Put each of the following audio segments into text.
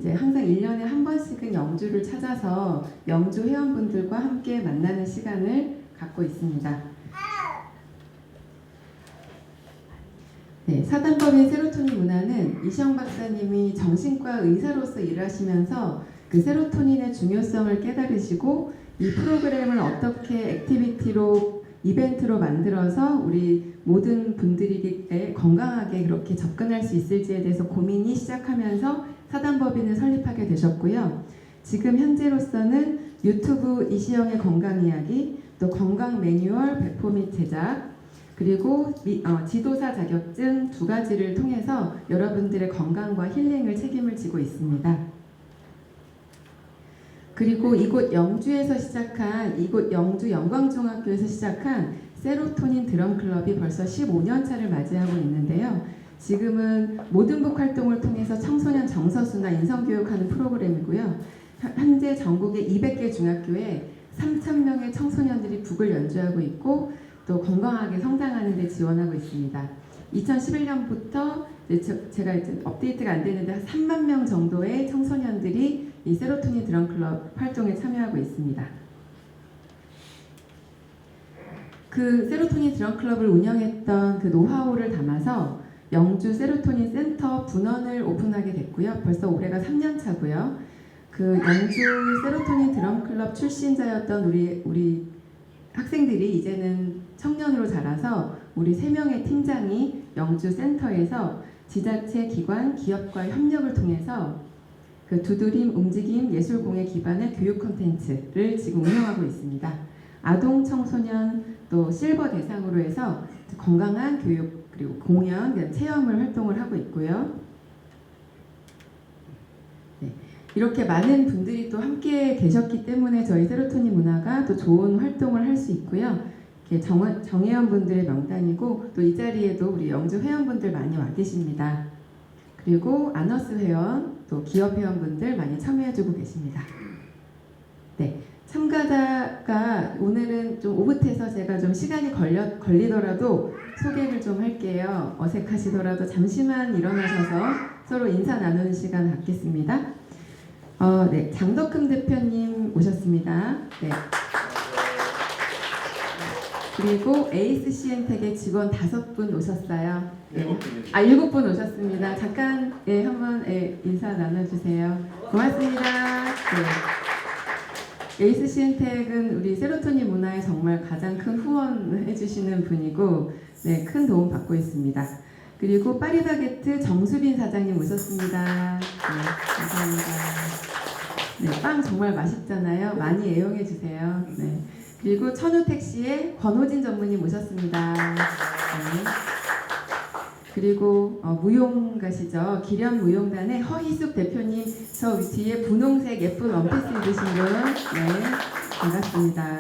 이제 항상 1년에 한 번씩은 영주를 찾아서 영주 회원분들과 함께 만나는 시간을 갖고 있습니다. 네, 사단법인 세로토닌 문화는 이시영 박사님이 정신과 의사로서 일하시면서 그 세로토닌의 중요성을 깨달으시고 이 프로그램을 어떻게 액티비티로 이벤트로 만들어서 우리 모든 분들이 건강하게 그렇게 접근할 수 있을지에 대해서 고민이 시작하면서 사단법인을 설립하게 되셨고요. 지금 현재로서는 유튜브 이시영의 건강 이야기, 또 건강 매뉴얼 배포 및 제작, 그리고 지도사 자격증 2가지를 통해서 여러분들의 건강과 힐링을 책임을 지고 있습니다. 그리고 이곳 영주에서 시작한, 이곳 영주 영광중학교에서 시작한 세로토닌 드럼클럽이 벌써 15년 차를 맞이하고 있는데요. 지금은 모든 북 활동을 통해서 청소년 정서수나 인성교육하는 프로그램이고요. 현재 전국의 200개 중학교에 3,000명의 청소년들이 북을 연주하고 있고 또 건강하게 성장하는 데 지원하고 있습니다. 2011년부터 제가 이제 업데이트가 안 되는데 한 3만 명 정도의 청소년들이 이 세로토닌 드럼클럽 활동에 참여하고 있습니다. 그 세로토닌 드럼클럽을 운영했던 그 노하우를 담아서 영주 세로토닌 센터 분원을 오픈하게 됐고요. 벌써 올해가 3년 차고요. 그 영주 세로토닌 드럼클럽 출신자였던 우리 학생들이 이제는 청년으로 자라서 우리 3명의 팀장이 영주 센터에서 지자체 기관, 기업과의 협력을 통해서 그 두드림, 움직임, 예술공예 기반의 교육 콘텐츠를 지금 운영하고 있습니다. 아동, 청소년, 또 실버 대상으로 해서 건강한 교육, 그리고 공연, 체험을 활동을 하고 있고요. 네, 이렇게 많은 분들이 또 함께 계셨기 때문에 저희 세로토닌 문화가 또 좋은 활동을 할 수 있고요. 정회원분들의 명단이고 또 이 자리에도 우리 영주 회원분들 많이 와 계십니다. 그리고 아너스 회원, 또 기업 회원분들 많이 참여해주고 계십니다. 네, 참가자가 오늘은 좀 오붓해서 제가 좀 시간이 걸리더라도 소개를 좀 할게요. 어색하시더라도 잠시만 일어나셔서 서로 인사 나누는 시간 갖겠습니다. 네, 장덕흠 대표님 오셨습니다. 네. 그리고 에이스 CN텍의 직원 5분 오셨어요. 네. 7분 오셨습니다. 잠깐 한번 인사 나눠주세요. 고맙습니다. 네. 에이스 CN텍은 우리 세로토닌 문화에 정말 가장 큰 후원을 해주시는 분이고 네, 큰 도움 받고 있습니다. 그리고 파리바게트 정수빈 사장님 오셨습니다. 네, 감사합니다. 네, 빵 정말 맛있잖아요. 많이 애용해 주세요. 네. 그리고 천우택시의 권호진 전무님 오셨습니다. 네. 그리고 무용가시죠. 기련무용단의 허희숙 대표님, 저 뒤에 분홍색 예쁜 원피스 입으신 분, 네, 반갑습니다.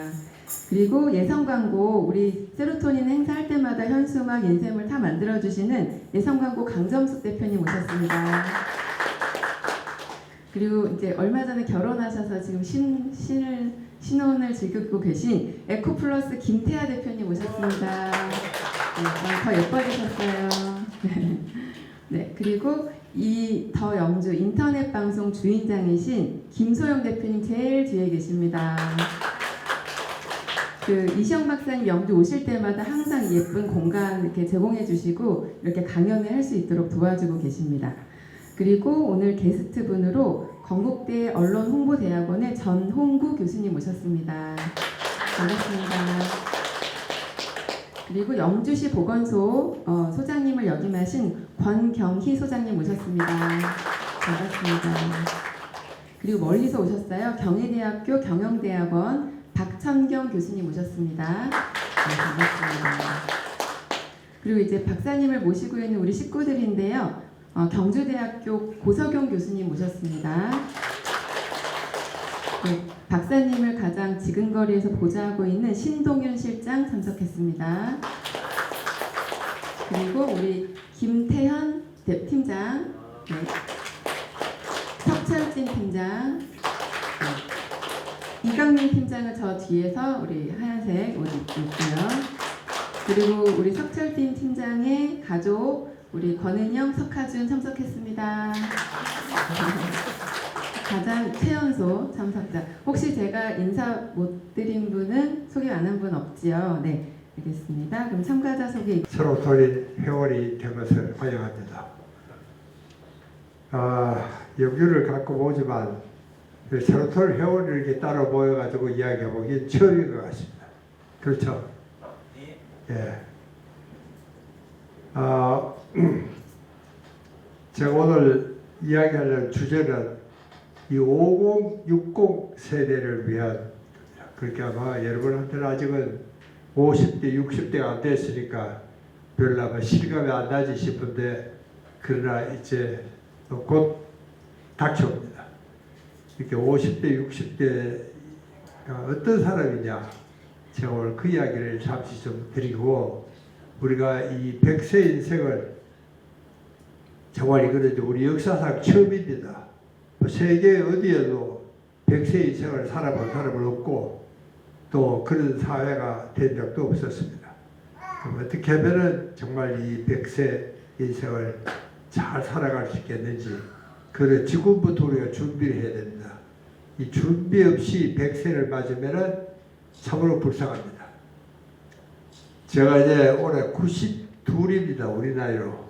그리고 예성광고, 우리 세로토닌 행사할 때마다 현수막, 인쇄물 다 만들어주시는 예성광고 강점숙 대표님 오셨습니다. 그리고 이제 얼마 전에 결혼하셔서 지금 신혼을 즐기고 계신 에코플러스 김태아 대표님 오셨습니다. 네, 더 예뻐지셨어요. 네, 그리고 이 더 영주 인터넷 방송 주인장이신 김소영 대표님 제일 뒤에 계십니다. 그 이시영 박사님 영주 오실 때마다 항상 예쁜 공간 이렇게 제공해 주시고 이렇게 강연을 할 수 있도록 도와주고 계십니다. 그리고 오늘 게스트 분으로 건국대 언론홍보대학원의 전홍구 교수님 모셨습니다. 반갑습니다. 그리고 영주시 보건소 소장님을 역임하신 권경희 소장님 모셨습니다. 반갑습니다. 그리고 멀리서 오셨어요. 경희대학교 경영대학원 박천경 교수님 모셨습니다. 네, 반갑습니다. 그리고 이제 박사님을 모시고 있는 우리 식구들인데요. 경주대학교 고석용 교수님 모셨습니다. 네, 박사님을 가장 지근거리에서 보좌하고 있는 신동윤 실장 참석했습니다. 그리고 우리 김태현 팀장, 네, 석철진 팀장, 네, 이강민 팀장은 저 뒤에서 우리 하얀색 옷 입고 있고요. 그리고 우리 석철진 팀장의 가족 우리 권은영, 석하준 참석했습니다. 가장 최연소 참석자. 혹시 제가 인사 못 드린 분은 소개 안 한 분 없지요? 네, 알겠습니다. 그럼 참가자 소개. 세로토닌 회원이 된 것을 환영합니다. 영주를 갖고 보지만 세로토닌 회원이 이렇게 따로 모여가지고 이야기해보기 처음인 것 같습니다. 그렇죠? 예. 제가 오늘 이야기하는 주제는 이 50, 60 세대를 위한, 그렇게 아마 여러분한테는 아직은 50대, 60대가 안 됐으니까 별로 아마 실감이 안 나지 싶은데, 그러나 이제 곧 닥쳐옵니다. 이렇게 50대, 60대가 어떤 사람이냐, 제가 오늘 그 이야기를 잠시 좀 드리고, 우리가 이 100세 인생을 정말 이거는 우리 역사상 처음입니다. 세계 어디에도 100세 인생을 살아본 사람은 없고 또 그런 사회가 된 적도 없었습니다. 그럼 어떻게 하면 정말 이 100세 인생을 잘 살아갈 수 있겠는지, 그래 지금부터 우리가 준비를 해야 됩니다. 이 준비 없이 100세를 맞으면 참으로 불쌍합니다. 제가 이제 올해 92입니다. 우리 나이로.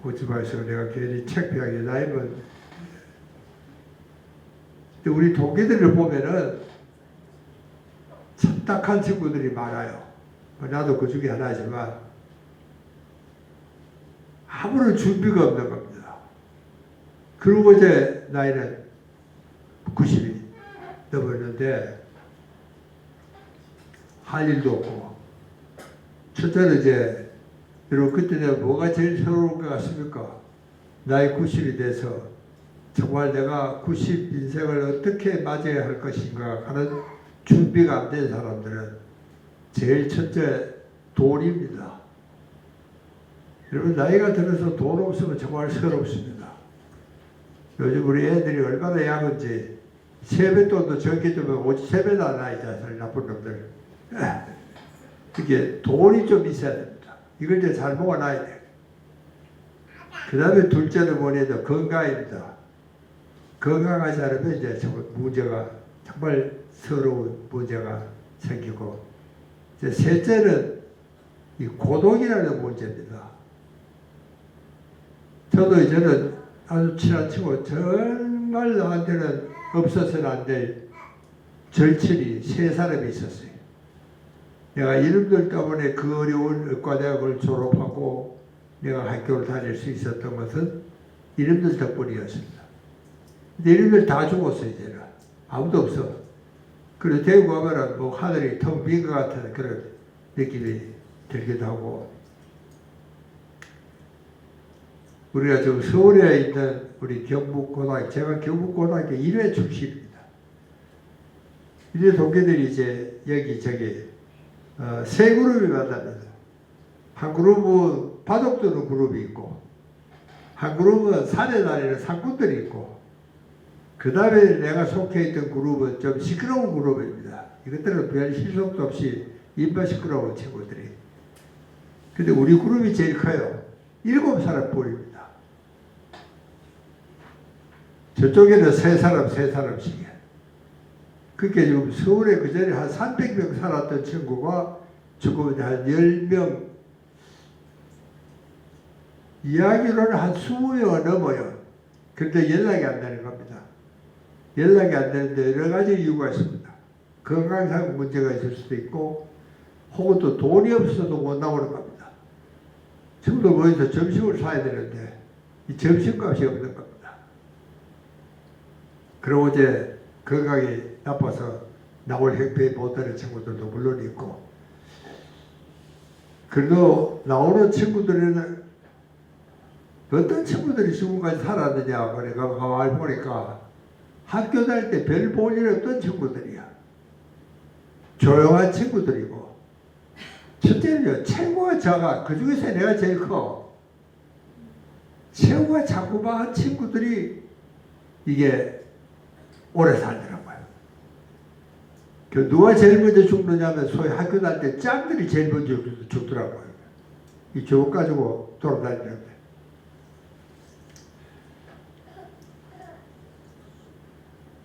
오지 마시고 내가 괜히 창피하게 나이면. 우리 동기들을 보면은 참 딱한 친구들이 많아요. 나도 그 중에 하나지만 아무런 준비가 없는 겁니다. 그리고 이제 나이는 90이 넘었는데 할 일도 없고, 첫째는 이제 여러분 그때 내가 뭐가 제일 서러울 것 같습니까? 나이 90이 돼서 정말 내가 90 인생을 어떻게 맞이해야 할 것인가 하는 준비가 안 된 사람들은 제일 첫째 돈입니다. 여러분 나이가 들어서 돈 없으면 정말 서럽습니다. 요즘 우리 애들이 얼마나 약한지 세뱃돈도 적게 주면 오직 세배나 나이잖아요. 나쁜 놈들. 이게 돈이 좀 있어야 됩니다. 이걸 이제 잘 모아놔야 돼요. 그 다음에 둘째는 뭐냐면 건강입니다. 건강하지 않으면 이제 문제가, 정말 서러운 문제가 생기고, 이제 셋째는 이 고독이라는 문제입니다. 저도 이제는 아주 친한 친구, 정말 나한테는 없어서는 안 될 절친이 3사람이 있었어요. 내가 이름들 때문에 그 어려운 의과대학을 졸업하고 내가 학교를 다닐 수 있었던 것은 이름들 덕분이었습니다. 근데 이름들 다 죽었어요. 이제는 아무도 없어. 그래서 대구 가면은 뭐 하늘이 텅 빈 것 같은 그런 느낌이 들기도 하고, 우리가 지금 서울에 있는 우리 경북고등학교, 제가 경북고등학교 1회 출신입니다. 1회 동기들이 이제 여기저기 세 그룹이 만납니다. 한 그룹은 바둑 두는 그룹이 있고, 한 그룹은 산에 다니는 상군들이 있고, 그 다음에 내가 속해 있던 그룹은 좀 시끄러운 그룹입니다. 이것들은 별 실속도 없이 입만 시끄러운 친구들이. 근데 우리 그룹이 제일 커요. 7사람 뿐입니다. 저쪽에는 3사람씩이에요. 그게 지금 서울에 그 전에 한 300명 살았던 친구가 지금 한 10명, 이야기로는 한 20명은 넘어요. 그런데 연락이 안 되는 겁니다. 연락이 안 되는데 여러 가지 이유가 있습니다. 건강상 문제가 있을 수도 있고, 혹은 또 돈이 없어도 못 나오는 겁니다. 지금도 모여서 점심을 사야 되는데 이 점심값이 없는 겁니다. 그리고 이제 건강이 나빠서 나올 행패에 못하는 친구들도 물론 있고, 그래도 나오는 친구들은 어떤 친구들이 지금까지 살았느냐, 그러니까 가만히 보니까 학교 다닐 때 별 볼일 없던 친구들이야. 조용한 친구들이고, 첫째는요, 체구가 작아. 그 중에서 내가 제일 커. 체구가 자꾸만 친구들이 이게 오래 살더라고요. 그 누가 제일 먼저 죽느냐면 소위 학교 다닐 때 짱들이 제일 먼저 죽더라고요. 이 조국 가지고 돌아다니는데.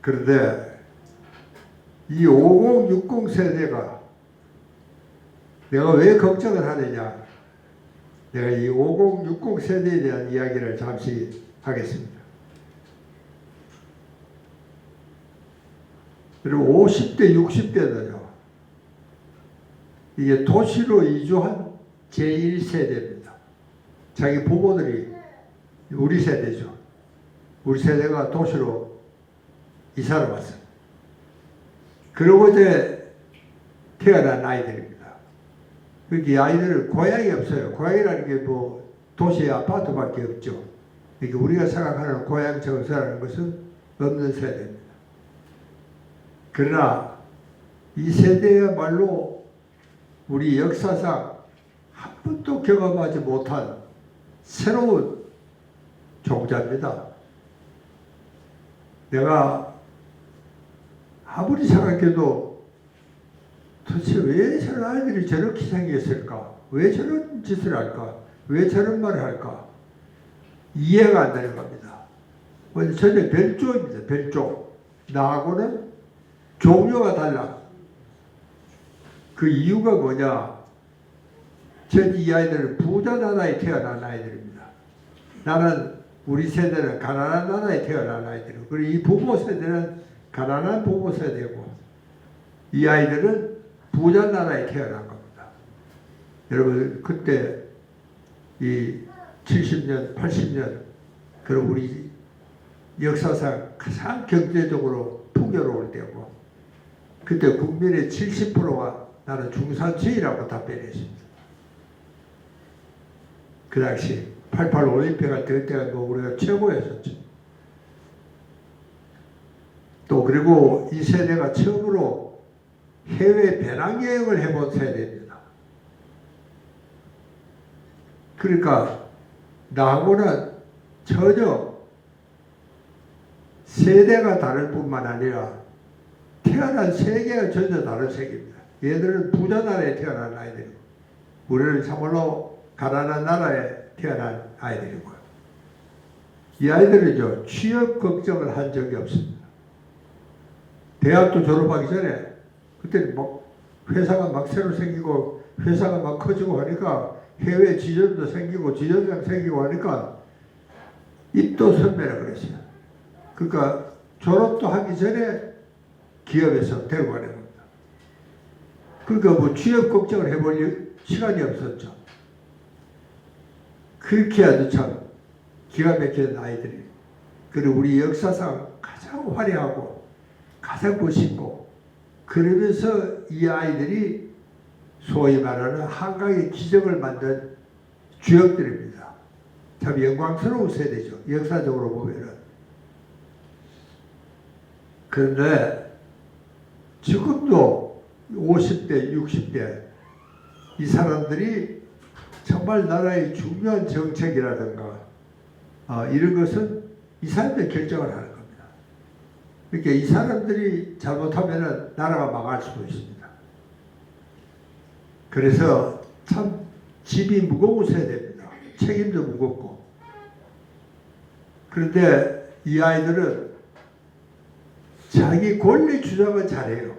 그런데 이 50, 60 세대가 내가 왜 걱정을 하느냐? 내가 이 50, 60 세대에 대한 이야기를 잠시 하겠습니다. 그리고 50대, 60대는요. 이게 도시로 이주한 제1세대입니다. 자기 부모들이 우리 세대죠. 우리 세대가 도시로 이사를 왔어요. 그러고 이제 태어난 아이들입니다. 이 아이들은 고향이 없어요. 고향이라는 게 뭐 도시의 아파트밖에 없죠. 그러니까 우리가 생각하는 고향 정서라는 것은 없는 세대입니다. 그러나 이 세대야말로 우리 역사상 한 번도 경험하지 못한 새로운 종자입니다. 내가 아무리 생각해도 도대체 왜 저런 아이들이 저렇게 생겼을까? 왜 저런 짓을 할까? 왜 저런 말을 할까? 이해가 안 되는 겁니다. 전혀 별종입니다. 별종. 나하고는 종류가 달라. 그 이유가 뭐냐? 전 이 아이들은 부자 나라에 태어난 아이들입니다. 나는 우리 세대는 가난한 나라에 태어난 아이들이고, 그리고 이 부모 세대는 가난한 부모 세대고, 이 아이들은 부자 나라에 태어난 겁니다. 여러분 그때 이 70년, 80년 그런 우리 역사상 가장 경제적으로 풍요로울 때고, 그때 국민의 70%가 나는 중산층이라고 답변했습니다. 그 당시 88 올림픽을 될 때가 뭐 우리가 최고였었죠. 또 그리고 이 세대가 처음으로 해외 배낭여행을 해본 세대입니다. 그러니까 나하고는 전혀 세대가 다를 뿐만 아니라 태어난 세계가 전혀 다른 세계입니다. 얘들은 부자 나라에 태어난 아이들이고, 우리는 참말로 가난한 나라에 태어난 아이들이고요. 이 아이들은요, 취업 걱정을 한 적이 없습니다. 대학도 졸업하기 전에 그때 막 회사가 막 새로 생기고 회사가 막 커지고 하니까 해외 지점도 생기고 지점장 생기고 하니까 입도 선배라 그랬어요. 그러니까 졸업도 하기 전에 기업에서 데리고 가는 겁니다. 그러니까 뭐 취업 걱정을 해볼 시간이 없었죠. 그렇게 아주 참 기가 막힌 아이들이, 그리고 우리 역사상 가장 화려하고 가장 멋있고, 그러면서 이 아이들이 소위 말하는 한강의 기적을 만든 주역들입니다. 참 영광스러운 세대죠. 역사적으로 보면은. 그런데 지금도 50대, 60대 이 사람들이 정말 나라의 중요한 정책이라든가 이런 것은 이 사람들이 결정을 하는 겁니다. 그러니까 이 사람들이 잘못하면 나라가 망할 수도 있습니다. 그래서 참 짐이 무거운 세대입니다. 책임도 무겁고. 그런데 이 아이들은 자기 권리 주장은 잘해요.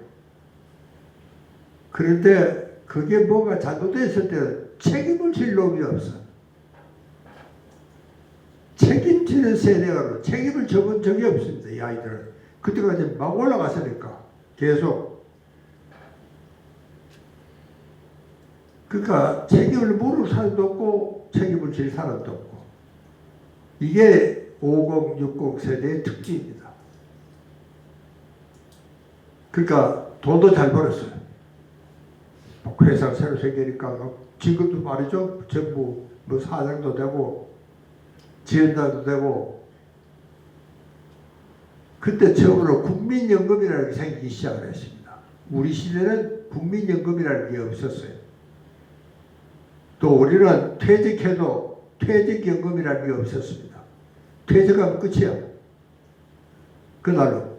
그런데 그게 뭐가 잘못됐을 때 책임을 질 놈이 없어. 책임지는 세대가 책임을 져본 적이 없습니다. 이 아이들은. 그때까지 막 올라갔으니까 계속. 그러니까 책임을 모를 사람도 없고 책임을 질 사람도 없고. 이게 50, 60 세대의 특징입니다. 그러니까 돈도 잘 벌었어요. 회사 새로 생기니까 지금도 말이죠. 정부 뭐 사장도 되고 지원자도 되고. 그때 처음으로 국민연금이라는 게 생기기 시작을 했습니다. 우리 시대는 국민연금이라는 게 없었어요. 또 우리는 퇴직해도 퇴직연금이라는 게 없었습니다. 퇴직하면 끝이야. 그날로.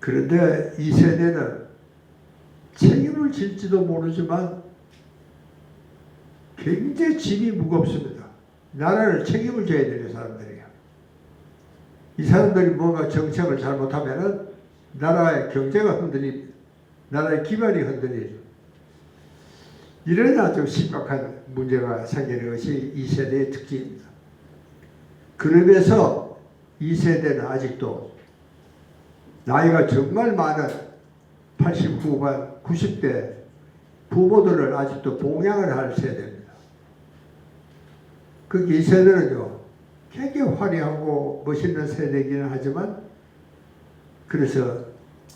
그런데 이 세대는 책임을 질지도 모르지만 굉장히 짐이 무겁습니다. 나라를 책임을 져야 되는 사람들이야. 이 사람들이 뭔가 정책을 잘못하면은 나라의 경제가 흔들립니다. 나라의 기반이 흔들리죠. 이런 아주 심각한 문제가 생기는 것이 이 세대의 특징입니다. 그러면서 이 세대는 아직도 나이가 정말 많은 80 후반, 90대 부모들을 아직도 봉양을 할 세대입니다. 이 세대는요, 굉장히 화려하고 멋있는 세대이기는 하지만, 그래서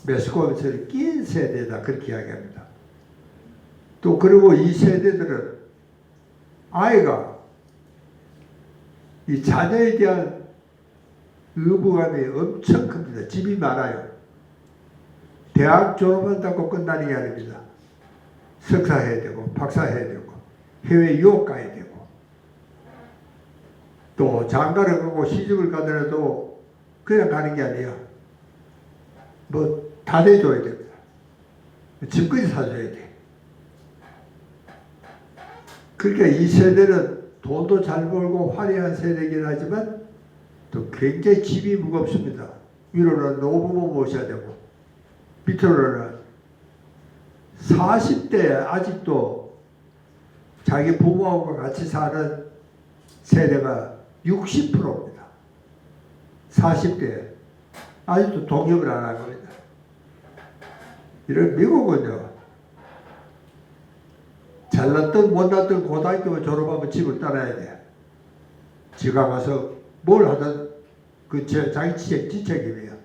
매스컴에서 낀 세대다, 그렇게 이야기합니다. 또, 그리고 이 세대들은 아이가 이 자녀에 대한 의무감이 엄청 큽니다. 집이 많아요. 대학 졸업한다고 끝나는 게 아닙니다. 석사 해야 되고, 박사 해야 되고, 해외 유학 가야 되고, 또 장가를 가고 시집을 가더라도 그냥 가는 게 아니에요. 뭐 다 내줘야 됩니다. 집까지 사줘야 돼. 그러니까 이 세대는 돈도 잘 벌고 화려한 세대이긴 하지만 또 굉장히 집이 무겁습니다. 위로는 노부모 모셔야 되고 밑으로는 40대에 아직도 자기 부모하고 같이 사는 세대가 60%입니다. 40대에 아직도 독립을 안 한 겁니다. 이런 미국은요, 잘났든 못났든 고등학교 졸업하면 집을 떠나야 돼요. 지가 가서 뭘 하든 그 자기 지책임이에요.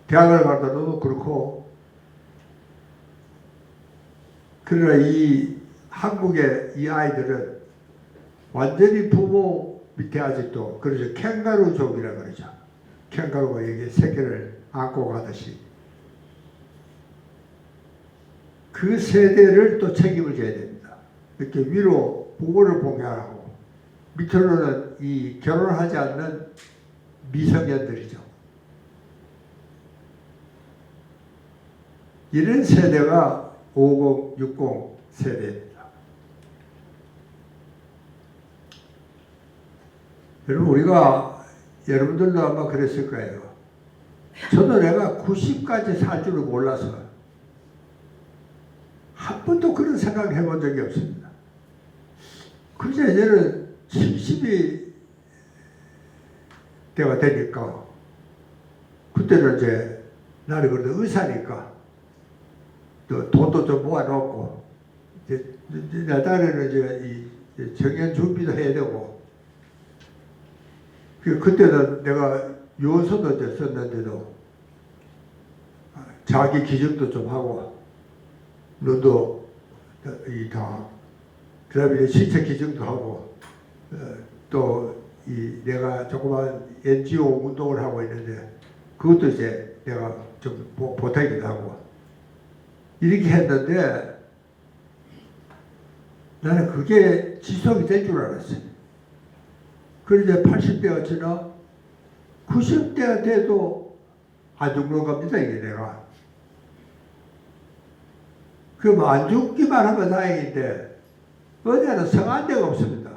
대학을 가더라도 그렇고. 그러나 이 한국의 이 아이들은 완전히 부모 밑에 아직도, 그래서 캥거루족이라 그러죠. 캥거루가 여기 새끼를 안고 가듯이. 그 세대를 또 책임을 져야 됩니다. 이렇게 위로 부모를 봉양하고, 밑으로는 이 결혼하지 않는 미성년들이죠. 이런 세대가 50, 60 세대입니다. 여러분, 여러분들도 아마 그랬을 거예요. 저도 내가 90까지 살 줄을 몰라서 한 번도 그런 생각을 해본 적이 없습니다. 그래서 이제는 70이 때가 되니까, 그때는 이제 나는 그래도 의사니까 또 돈도 좀 모아놓고, 이제 내 딸에는 이제 이 정년 준비도 해야 되고, 그때는 내가 요소도 이제 썼는데도 자기 기증도 좀 하고, 너도 그 다음에 신체 기증도 하고, 또 내가 조그만 NGO 운동을 하고 있는데, 그것도 이제 내가 좀 보태기도 하고, 이렇게 했는데, 나는 그게 지속이 될 줄 알았어요. 그런데 80대가 지나 90대가 돼도 안 죽는 겁니다, 이게 내가. 그럼 안 죽기만 하면 다행인데, 어디에는 성한 데가 없습니다.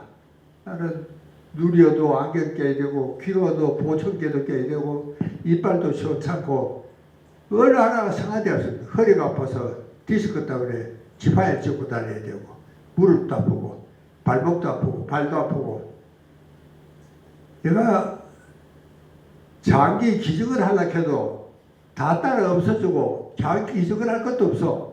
나는 눈이어도 안경 껴야 되고, 귀로도 보청기도 껴야 되고, 이빨도 시원찮고, 어느 하나가 성한 데가 없습니다. 허리가 아파서 디스크 때문에 지팡이 짚고 다녀야 되고, 무릎도 아프고, 발목도 아프고, 발도 아프고. 내가 장기 기증을 하려고 해도 다 따라 없어지고, 장기 기증을 할 것도 없어.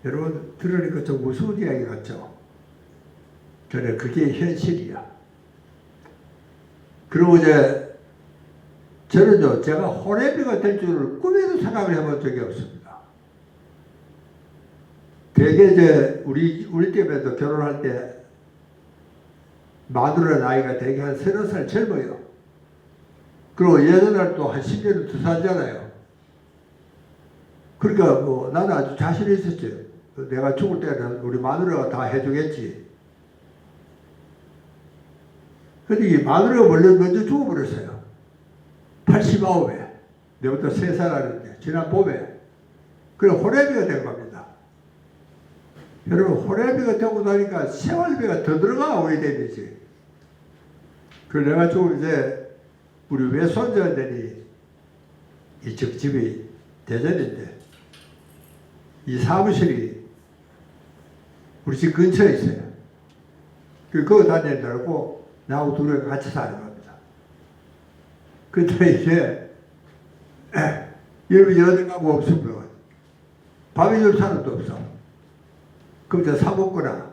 여러분 들으니까 좀 무서운 이야기 같죠? 저는 그게 현실이야. 그리고 이제 저는요, 제가 호래비가 될 줄을 꿈에도 생각을 해본 적이 없습니다. 되게 이제 우리 때문에도 결혼할 때 마누라 나이가 되게 한 30살 젊어요. 그리고 예전에 또 한 10년은 더 살잖아요. 그러니까 뭐 나는 아주 자신이 있었죠. 내가 죽을 때는 우리 마누라가 다 해주겠지. 근데 이 마누라가 먼저 죽어버렸어요. 89에. 내부터 3살 하는데, 지난 봄에. 그래, 호래비가 된 겁니다. 여러분, 호래비가 되고 나니까 생활비가 더 들어가, 오래되듯이. 그래가지고 이제 우리 외손자들이 이쪽 집이 대전인데 이 사무실이 우리 집 근처에 있어요. 그거 다니느라고 나하고 둘이 같이 사는 겁니다. 근데 이제 여러분 어딘가고 없으면 밥이 줄 사람도 없어. 그럼 저 사먹거나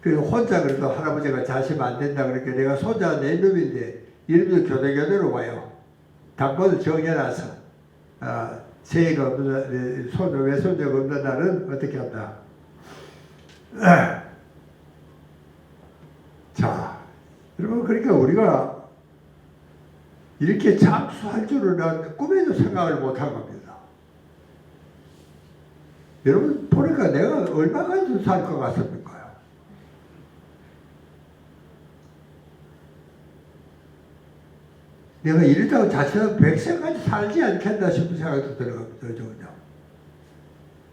그리고 혼자 그래도 할아버지가 자시면 안 된다 그러니까 내가 손자가 내 놈인데 이름도 교대교대로 와요. 당번을 정해놔서 새해가 없는 손자 외손자가 없는 날은 어떻게 한다. 자, 여러분 그러니까 우리가 이렇게 장수할 줄은 난 꿈에도 생각을 못한 겁니다. 여러분 보니까 내가 얼마까지 살 것 같습니까? 내가 이러다가 자칫하면 100세까지 살지 않겠나 싶은 생각도 들어갑니다.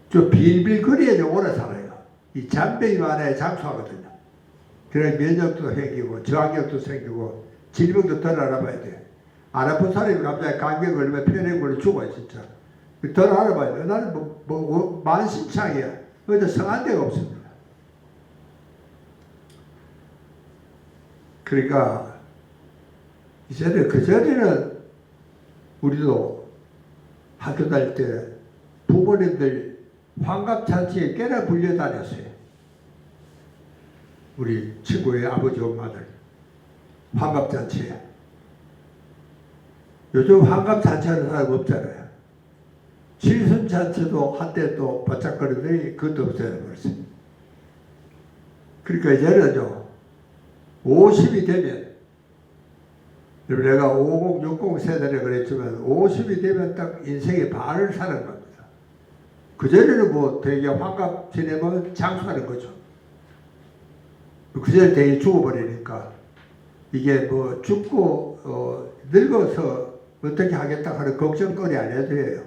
좀 빌빌거리에 좀 오래 살아요. 이 잔병이 많아야 장수하거든요. 그래 면역도 생기고 저항력도 생기고 질병도 덜 알아봐야 돼요. 안 아픈 사람이 갑자기 감기 걸리면 편해 걸려 죽어요 진짜. 덜 알아봐야 돼요. 나는 만신창이야. 어디 성한 데가 없습니다. 그러니까 이제는 그전에는 우리도 학교 다닐 때 부모님들 환갑잔치에 꽤나 불려다녔어요. 우리 친구의 아버지 엄마들 환갑잔치에. 요즘 환갑잔치하는 사람 없잖아요. 칠순잔치도 한때 또 바짝거리더니 그것도 없어져버렸어요. 그러니까 이제는요 50이 되면 내가 50, 60 세대를 그랬지만 50이 되면 딱 인생의 반을 사는 겁니다. 그전에는 뭐 되게 환갑 지내면 장수하는 거죠. 그전에 되게 죽어버리니까 이게 뭐 죽고 늙어서 어떻게 하겠다 하는 걱정거리 안 해도 돼요.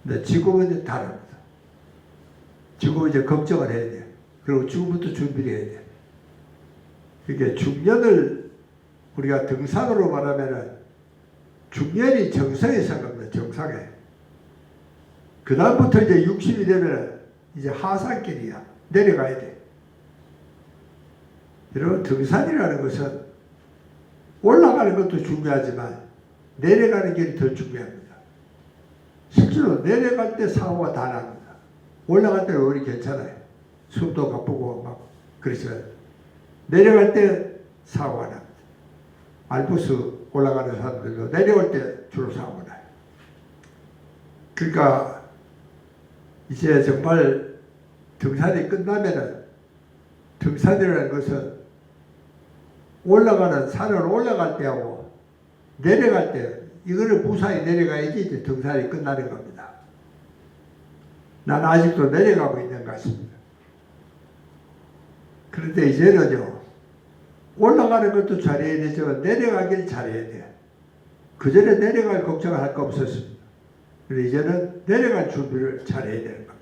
근데 지금은 다릅니다. 지금은 이제 걱정을 해야 돼요. 그리고 지금부터 준비를 해야 돼요. 이게 중년을 우리가 등산으로 말하면은 중년이 정상에 선 겁니다. 정상에. 그 다음부터 이제 60이 되면 이제 하산길이야. 내려가야 돼. 여러분 등산이라는 것은 올라가는 것도 중요하지만 내려가는 길이 더 중요합니다. 실제로 내려갈 때 사고가 다 납니다. 올라갈 때는 오히려 괜찮아요. 숨도 가쁘고 막 그렇지만 내려갈 때 사고가 납니다. 알프스 올라가는 사람들도 내려올 때 주로 사고가 나요. 그러니까 이제 정말 등산이 끝나면은 등산이라는 것은 올라가는 산을 올라갈 때하고 내려갈 때 이거를 무사히 내려가야지 이제 등산이 끝나는 겁니다. 난 아직도 내려가고 있는 것 같습니다. 그런데 이제는요 올라가는 것도 잘해야 되지만 내려가길 잘해야 돼요. 그전에 내려갈 걱정을 할 거 없었습니다. 그런데 이제는 내려갈 준비를 잘해야 되는 겁니다.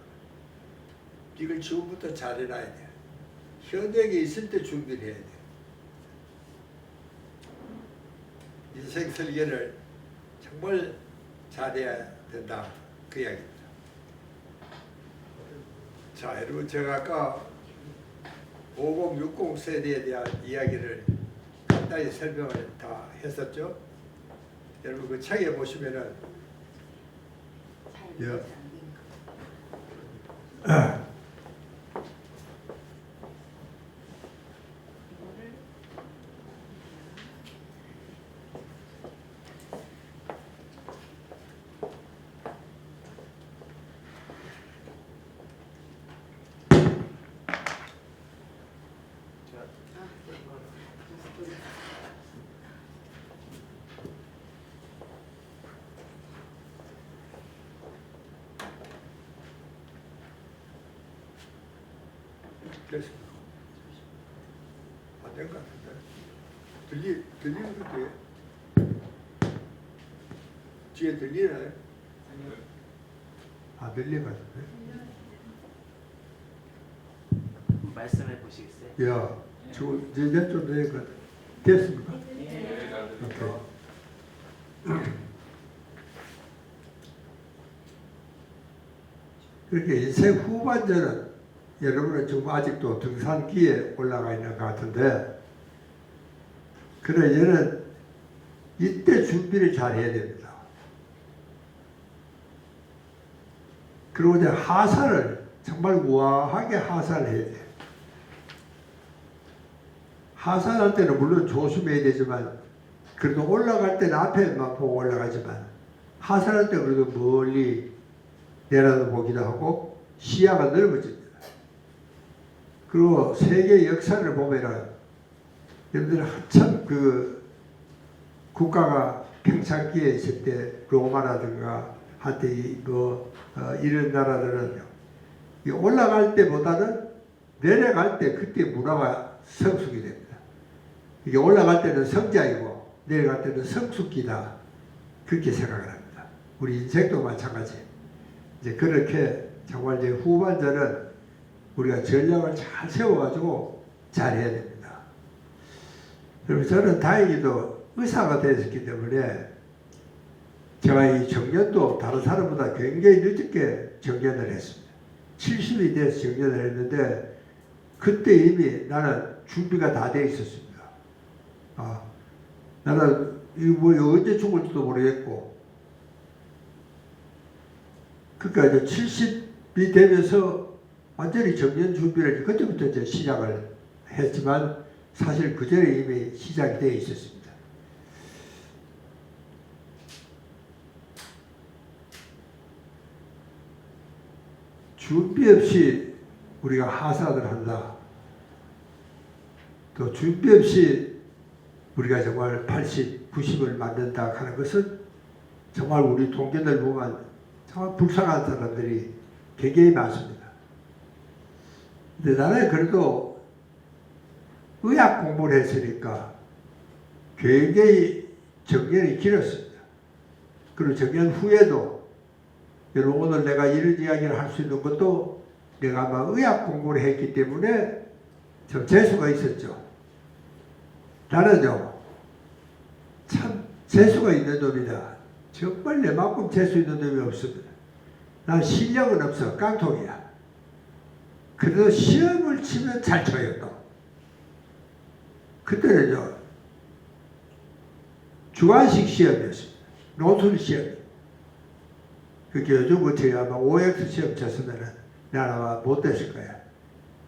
이걸 지금부터 잘해놔야 돼요. 현역에 있을 때 준비를 해야 돼요. 인생 설계를 정말 잘해야 된다. 그 이야기입니다. 자, 여러분 제가 아까 50, 60 세대에 대한 이야기를 간단히 설명을 다 했었죠. 여러분 그 책에 보시면은 됐습니다. 안 된 것 같은데. 들리는 것도 뒤에 들리나요? 아, 들리는 것 같은데. 말씀해 보시겠어요? 야, 저 이제 좀 되니까 됐습니까? 오케이. 그렇게 인생 후반전은 여러분은 지금 아직도 등산기에 올라가 있는 것 같은데, 그래 얘는 이때 준비를 잘 해야 됩니다. 그리고 이제 하산을 정말 우아하게 하산을 해야 돼요. 하산할 때는 물론 조심해야 되지만, 그래도 올라갈 때는 앞에만 보고 올라가지만, 하산할 때 그래도 멀리 내려다보기도 하고 시야가 넓어집니다. 그리고 세계 역사를 보면은 여러분들 한참 그 국가가 평창기에 있을 때 로마라든가 한때 이런 나라들은 올라갈 때보다는 내려갈 때 그때 문화가 성숙이 됩니다. 이게 올라갈 때는 성장이고 내려갈 때는 성숙기다, 그렇게 생각을 합니다. 우리 인생도 마찬가지. 이제 그렇게 정말 이제 후반전은 우리가 전략을 잘 세워가지고 잘 해야 됩니다. 그리고 저는 다행히도 의사가 되었기 때문에 제가 이 정년도 다른 사람보다 굉장히 늦게 정년을 했습니다. 70이 돼서 정년을 했는데 그때 이미 나는 준비가 다 돼 있었습니다. 나는 뭐 언제 죽을지도 모르겠고, 그러니까 이제 70이 되면서 완전히 정년 준비를 그때부터 이제 시작을 했지만 사실 그 전에 이미 시작이 되어 있었습니다. 준비 없이 우리가 하산을 한다. 또 준비 없이 우리가 정말 80, 90을 만든다 하는 것은 정말 우리 동료들 보면 정말 불쌍한 사람들이 굉장히 많습니다. 근데 나는 그래도 의학 공부를 했으니까 굉장히 정년이 길었습니다. 그리고 정년 후에도 여러분 오늘 내가 이런 이야기를 할 수 있는 것도 내가 아마 의학 공부를 했기 때문에 좀 재수가 있었죠. 나는요, 참 재수가 있는 놈이다. 정말 내만큼 재수 있는 놈이 없습니다. 난 실력은 없어. 깡통이야. 그래도 시험을 치면 잘 쳐요 또. 그때는요, 주관식 시험이었습니다. 논술 시험. 그게 요즘 같이 아마 OX 시험 쳤으면은 난 아마 못 됐을 거야.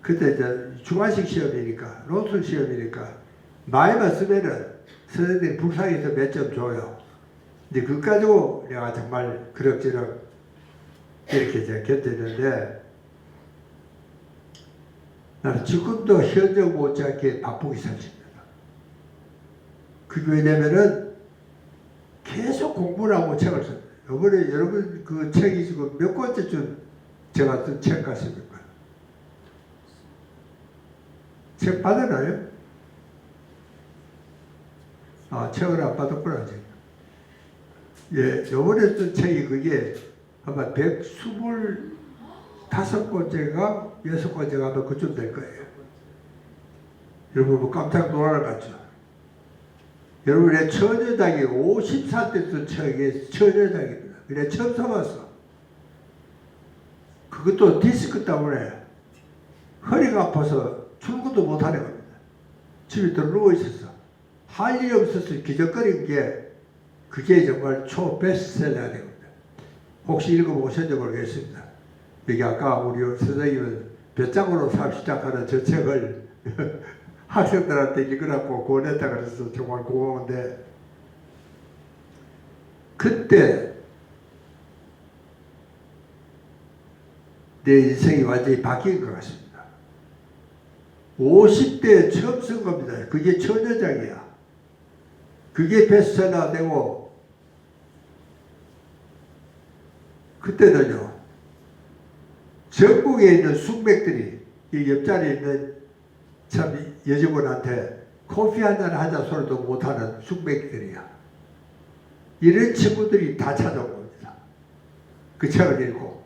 그때 이제 주관식 시험이니까, 논술 시험이니까 많이만 쓰면은 선생님이 불쌍해서 몇 점 줘요. 근데 그거 가지고 내가 정말 그럭저럭 이렇게 이제 견뎠는데, 나는 지금도 현역 못지않게 바쁘게 살습니다. 그게 왜냐면은 계속 공부를 하고 책을 씁니다. 이번에 여러분 그 책이 지금 몇 번째쯤 제가 쓴 책 같습니까? 책 받았나요? 책을 안 받았구나, 지금. 예, 요번에 쓴 책이 그게 아마 125번째가 6번째가 아마 그쯤 될 거예요. 여러분 뭐 깜짝 놀라겠죠. 여러분의 처녀작이 50살 때 쓴 책이 처녀작입니다. 그래 처음 써봤어. 그것도 디스크 때문에 허리가 아파서 출근도 못하는 겁니다. 집에 들어누워 있었어. 할 일이 없어서 기적거린 게 그게 정말 초 베스트셀러가 됩니다. 혹시 읽어보셨는지 모르겠습니다. 여기 아까 우리 선생님은 몇 장으로 사업 시작하는 저 책을 학생들한테 읽으라고 권했다 그래서 정말 고마운데, 그때 내 인생이 완전히 바뀐 것 같습니다. 50대에 처음 쓴 겁니다. 그게 처녀작이야. 그게 베스트셀러가 되고, 그때는요, 전국에 있는 숙맥들이 이 옆자리에 있는 참 여직원한테 커피 한잔 하자 소리도 못하는 숙맥들이야. 이런 친구들이 다 찾아온 겁니다. 그 책을 읽고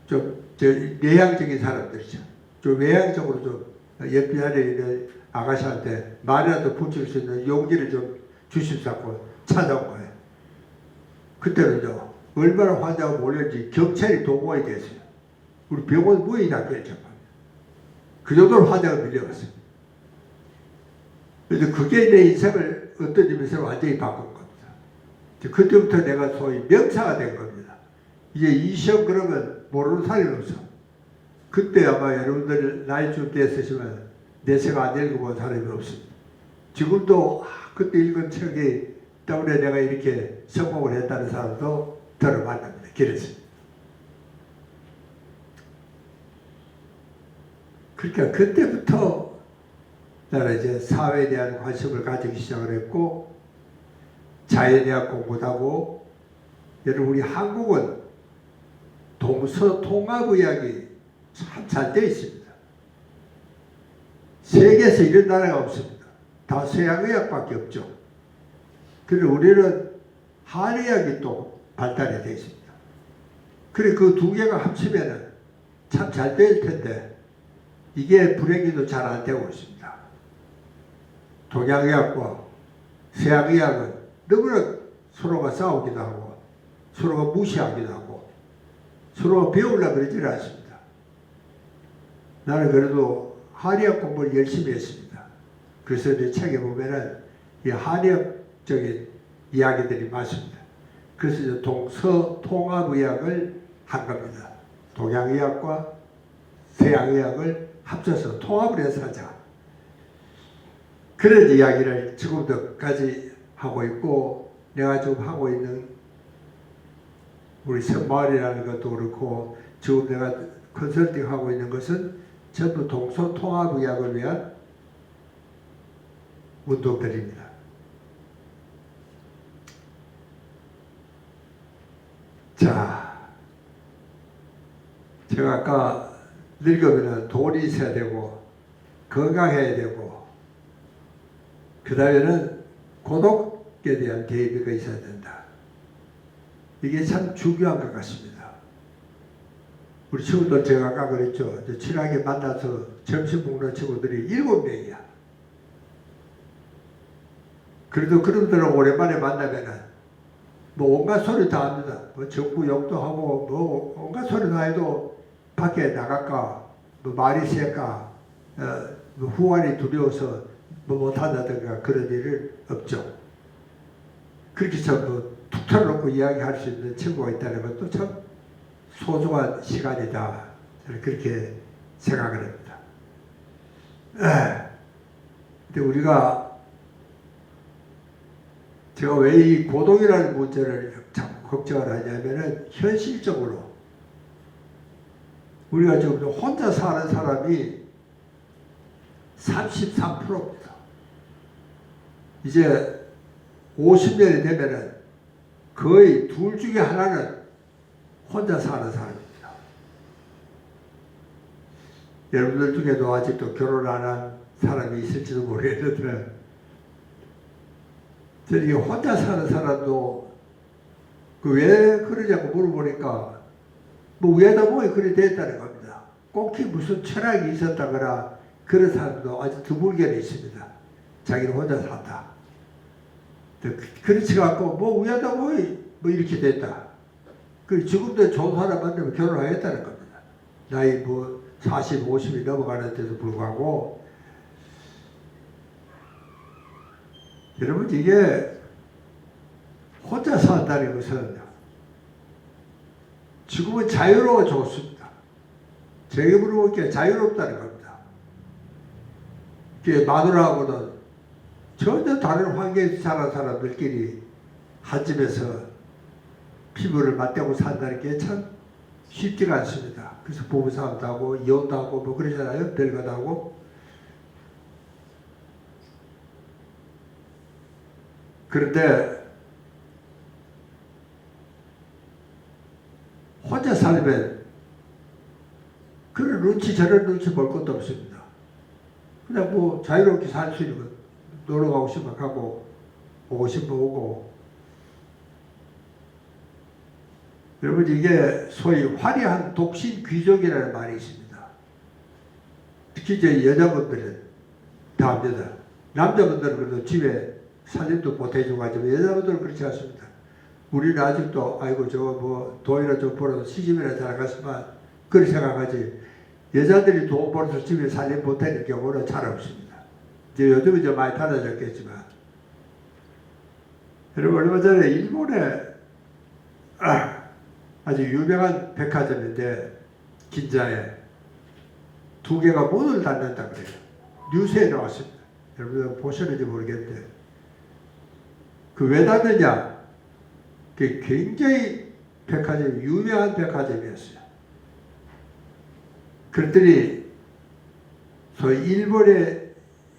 좀 내향적인 사람들이죠. 좀 외향적으로 좀 옆에 있는 아가씨한테 말이라도 붙일 수 있는 용기를 좀 주십사고 찾아온 거예요. 그때는요, 얼마나 환자가 몰렸는지 경찰이 동원이 됐어요. 우리 병원 문이 닫혀있죠. 그 정도로 환자가 밀려갔어요. 그래서 그게 내 인생을 어떤 의미에서 완전히 바꾼 겁니다. 그때부터 내가 소위 명사가 된 겁니다. 이제 이 시험 그러면 모르는 사람이 없어. 그때 아마 여러분들 나이쯤 됐으시면 내 책 안 읽어본 사람이 없습니다. 지금도 그때 읽은 책이 때문에 내가 이렇게 성공을 했다는 사람도 들어 만납니다. 길에서. 그러니까 그때부터 나는 이제 사회에 대한 관심을 가지기 시작을 했고, 자연의학 공부도 하고, 여러분 우리 한국은 동서통합의학이 참 잘 되어 있습니다. 세계에서 이런 나라가 없습니다. 다 서양의학밖에 없죠. 그리고 우리는 한의학이 또 발달이 되어 있습니다. 그리고 그 두 개가 합치면은 참 잘 될 텐데 이게 불행히도 잘 안 되고 있습니다. 동양의학과 서양의학은 너무나 서로가 싸우기도 하고 서로가 무시하기도 하고 서로가 배우려고 그러지는 않습니다. 나는 그래도 한의학 공부를 열심히 했습니다. 그래서 내 책에 보면은 이 한의학적인 이야기들이 많습니다. 그래서 이제 동서통합의학을 한 겁니다. 동양의학과 서양의학을 합쳐서 통합을 해서 하자. 그런 이야기를 지금도까지 하고 있고, 내가 지금 하고 있는 우리 성마을이라는 것도 그렇고, 지금 내가 컨설팅 하고 있는 것은 전부 동서통합의학을 위한 운동들입니다. 자, 제가 아까 늙으면 돈이 있어야 되고 건강해야 되고 그 다음에는 고독에 대한 대비가 있어야 된다. 이게 참 중요한 것 같습니다. 우리 친구들 제가 아까 그랬죠. 친하게 만나서 점심 먹는 친구들이 7명이야. 그래도 그놈들은 오랜만에 만나면은 뭐 온갖 소리 다 합니다. 뭐 정부 욕도 하고 뭐 온갖 소리 다 해도 밖에 나갈까 뭐 말이 셀까 뭐 후환이 두려워서 뭐 못한다든가 그런 일은 없죠. 그렇게 전부 툭 털어놓고 이야기할 수 있는 친구가 있다는 것도 참 소중한 시간이다. 저는 그렇게 생각을 합니다. 근데 우리가 제가 왜 이 고독이라는 문제를 자꾸 걱정을 하냐면은 현실적으로 우리가 지금 혼자 사는 사람이 33%입니다. 이제 50년이 되면은 거의 둘 중에 하나는 혼자 사는 사람입니다. 여러분들 중에도 아직도 결혼 안 한 사람이 있을지도 모르겠는데 저는 혼자 사는 사람도 그 왜 그러냐고 물어보니까 뭐 위에다 보니 그리 됐다는 겁니다. 꼭히 무슨 철학이 있었다거나 그런 사람도 아주 드물게 있습니다. 자기는 혼자 산다. 그렇지 않고 뭐 위에다 보니 뭐 이렇게 됐다. 그 지금도 좋은 사람 만나면 결혼하겠다는 겁니다. 나이 뭐 40, 50이 넘어가는데도 불구하고 여러분 이게 혼자 산다는 것은 지금은 자유로워 좋습니다. 제게 물어보기에 자유롭다는 겁니다. 마누라하고는 전혀 다른 환경에서 자란 사람들끼리 한 집에서 피부를 맞대고 산다는 게 참 쉽지가 않습니다. 그래서 부부싸움도 하고 이혼도 하고 뭐 그러잖아요. 별것도 하고. 그런데 혼자 살면 그런 눈치 저런 눈치 볼 것도 없습니다. 그냥 뭐 자유롭게 살 수 있는 것, 놀러 가고 싶으면 가고 오고 싶으면 오고. 여러분 이게 소위 화려한 독신 귀족이라는 말이 있습니다. 특히 이제 여자분들은 다 합니다. 남자분들은 그래도 집에 사진도 보태주고 하지만 여자분들은 그렇지 않습니다. 우리는 아직도 아이고 저거 뭐 돈이나 좀 벌어서 시집이나 잘 갔으면 그렇게 생각하지, 여자들이 돈 벌어서 집에 사진 보태는 경우는 잘 없습니다. 이제 요즘은 이제 많이 달라졌겠지만, 여러분 얼마 전에 일본에 아주 유명한 백화점인데 긴자에 두 개가 문을 닫는다 그래요. 뉴스에 나왔습니다. 여러분 보셨는지 모르겠는데, 그 왜 닫느냐? 그 굉장히 백화점이 유명한 백화점이었어요. 그랬더니 소위 일본의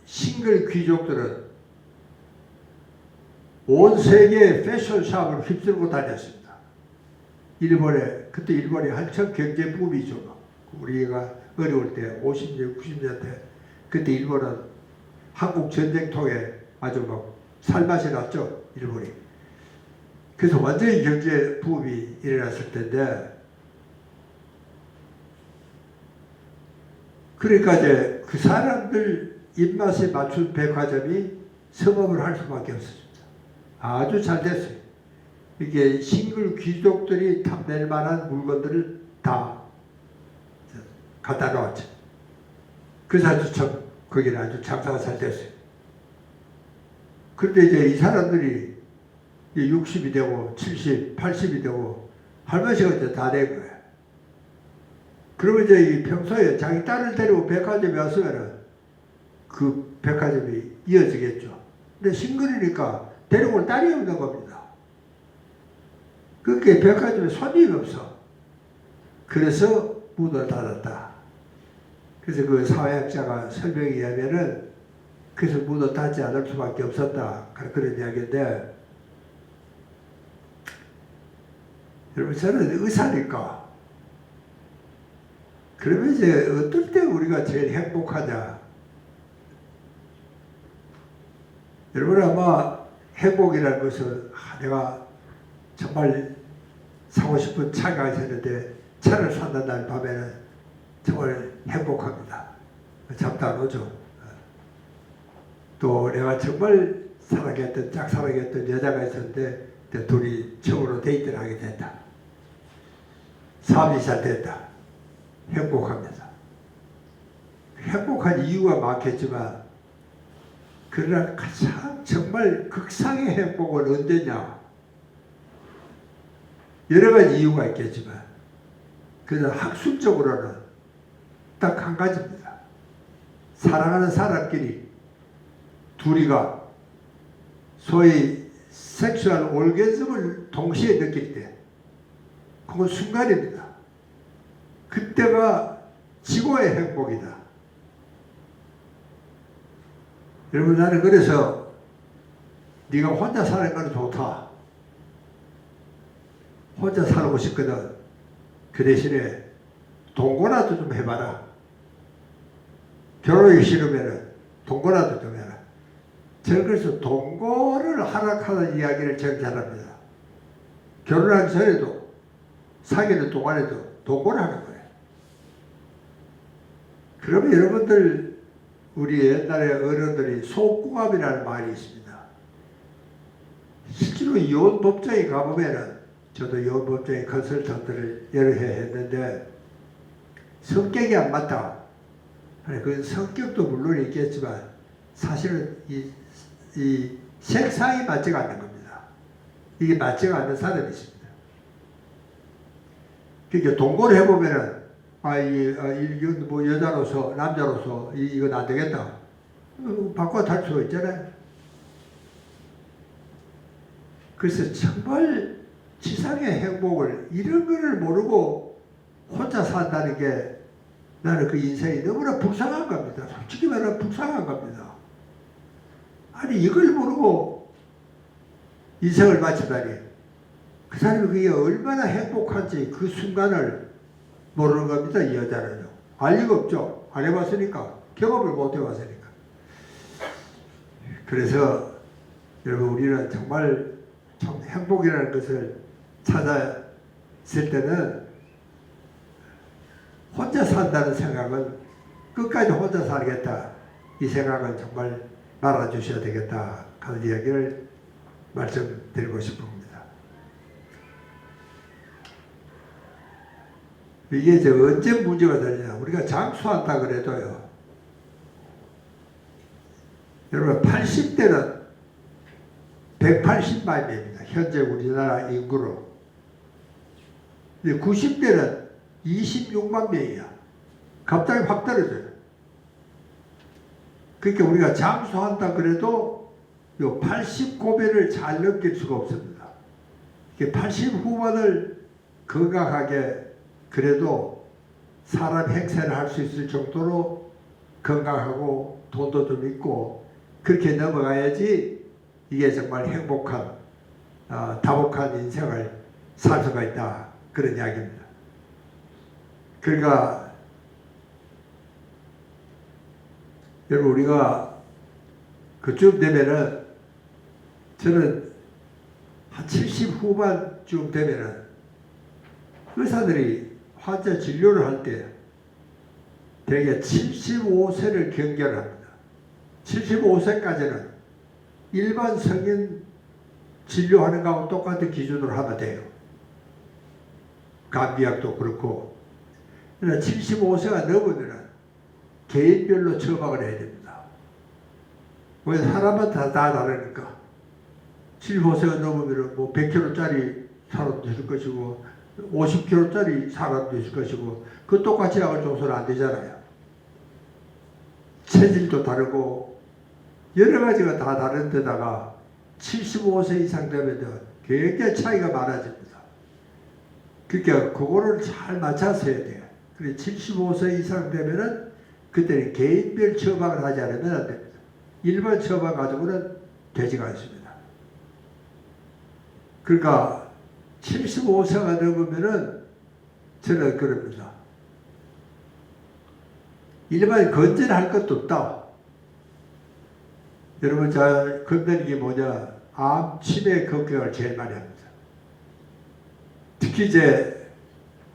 싱글 귀족들은 온 세계의 패션샵을 휩쓸고 다녔습니다. 그때 일본이 한참 경제 붐이죠. 우리가 어려울 때 50년, 90년대 그때 일본은 한국 전쟁통에 아주 막 살맛이 났죠, 일본이. 그래서 완전히 경제 붐이 일어났을 텐데, 그러니까 이제 그 사람들 입맛에 맞춘 백화점이 성업을 할 수밖에 없었습니다. 아주 잘 됐어요. 이게 싱글 귀족들이 탐낼 만한 물건들을 다 갖다 놓았죠. 그래서 아주 참 거기는 아주 장사가 잘 됐어요. 그런데 이제 이 사람들이 60이 되고 70, 80이 되고 할머니가 이제 다 된 거예요. 그러면 이제 이 평소에 자기 딸을 데리고 백화점에 왔으면은 그 백화점이 이어지겠죠. 근데 싱글이니까 데리고 올 딸이 없는 겁니다. 그렇게 백화점에 손님이 없어. 그래서 문을 닫았다. 그래서 그 사회학자가 설명에 의하면은 그래서 문을 닫지 않을 수밖에 없었다. 그런 이야기인데, 여러분 저는 의사니까, 그러면 이제 어떨 때 우리가 제일 행복하냐? 여러분 아마 행복이라는 것은 내가 정말 사고 싶은 차가 있었는데 차를 산다는 밤에는 정말 행복합니다. 잠도 안 오죠. 또 내가 정말 사랑했던 짝사랑했던 여자가 있었는데 둘이 처음으로 데이트를 하게 됐다. 사업이 잘 됐다. 행복합니다. 행복한 이유가 많겠지만, 그러나 가장 정말 극상의 행복은 언제냐? 여러 가지 이유가 있겠지만, 그래서 학술적으로는 딱 한 가지입니다. 사랑하는 사람끼리 둘이가 소위 섹슈얼 올게즘을 동시에 느낄 때, 그건 순간입니다. 그때가 지고의 행복이다. 여러분 나는 그래서 네가 혼자 사는 건 좋다. 혼자 살고 싶거든. 그 대신에 동거라도 좀 해봐라. 결혼하기 싫으면 동거라도 좀 해라. 저는 그래서 동거를 하락하는 이야기를 제일 잘합니다. 결혼하기 전에도 사귀는 동안에도 동거를 하는 거예요. 그러면 여러분들, 우리 옛날에 어른들이 속궁합이라는 말이 있습니다. 실제로 이혼법정에 가보면은, 저도 이혼법정에 컨설턴트를 여러 해 했는데, 성격이 안 맞다. 그 성격도 물론 있겠지만 사실은 이 색상이 맞지가 않는 겁니다. 이게 맞지가 않는 사람이 있습니다. 그러니까 동거를 해보면은 이건 뭐 여자로서 남자로서 이건 안 되겠다. 바꿔 탈 수가 있잖아요. 그래서 정말 지상의 행복을, 이런 거를 모르고 혼자 산다는 게 나는 그 인생이 너무나 불쌍한 겁니다. 솔직히 말하면 불쌍한 겁니다. 아니 이걸 모르고 인생을 마치다니, 그 사람이 그게 얼마나 행복한지 그 순간을 모르는 겁니다. 이 여자는요. 알 리가 없죠. 안 해봤으니까. 경험을 못 해봤으니까. 그래서 여러분 우리는 정말 참 행복이라는 것을 찾았을 때는 혼자 산다는 생각은 끝까지 혼자 살겠다. 이 생각은 정말 말아주셔야 되겠다 하는 이야기를 말씀드리고 싶습니다. 이게 이제 언제 문제가 되냐. 우리가 장수한다 그래도요. 여러분 80대는 180만 명입니다. 현재 우리나라 인구로. 90대는 26만 명이야. 갑자기 확 떨어져요. 그러니까 우리가 장수한다 그래도 요 80고배를 잘 넘길 수가 없습니다. 80 후반을 건강하게 그래도 사람 행세를 할 수 있을 정도로 건강하고 돈도 좀 있고 그렇게 넘어가야지 이게 정말 행복한 다복한 인생을 살 수가 있다. 그런 이야기입니다. 그러니까 여러분 우리가 그쯤 되면은 저는 한 70 후반쯤 되면은 의사들이 환자 진료를 할 때 대개 75세를 경계합니다. 75세까지는 일반 성인 진료하는 거하고 똑같은 기준으로 하면 돼요. 감기약도 그렇고. 그러나 75세가 넘으면 개인별로 처방을 해야 됩니다. 왜 사람마다 다 다르니까. 75세가 넘으면 뭐 100kg짜리 사람도 있을 것이고 50kg짜리 사람도 있을 것이고 그 똑같이 약을 줘서는 안 되잖아요. 체질도 다르고 여러 가지가 다 다른 데다가 75세 이상 되면 굉장히 차이가 많아집니다. 그러니까 그거를 잘 맞춰서 해야 돼요. 그래서 75세 이상 되면은 그때는 개인별 처방을 하지 않으면 안 됩니다. 일반 처방 가지고는 되지가 않습니다. 그러니까 75세가 넘으면은 저는 그럽니다. 일반 건전할 것도 없다. 여러분 잘 건드는 게 뭐냐? 암, 치매 걱정을 제일 많이 합니다. 특히 이제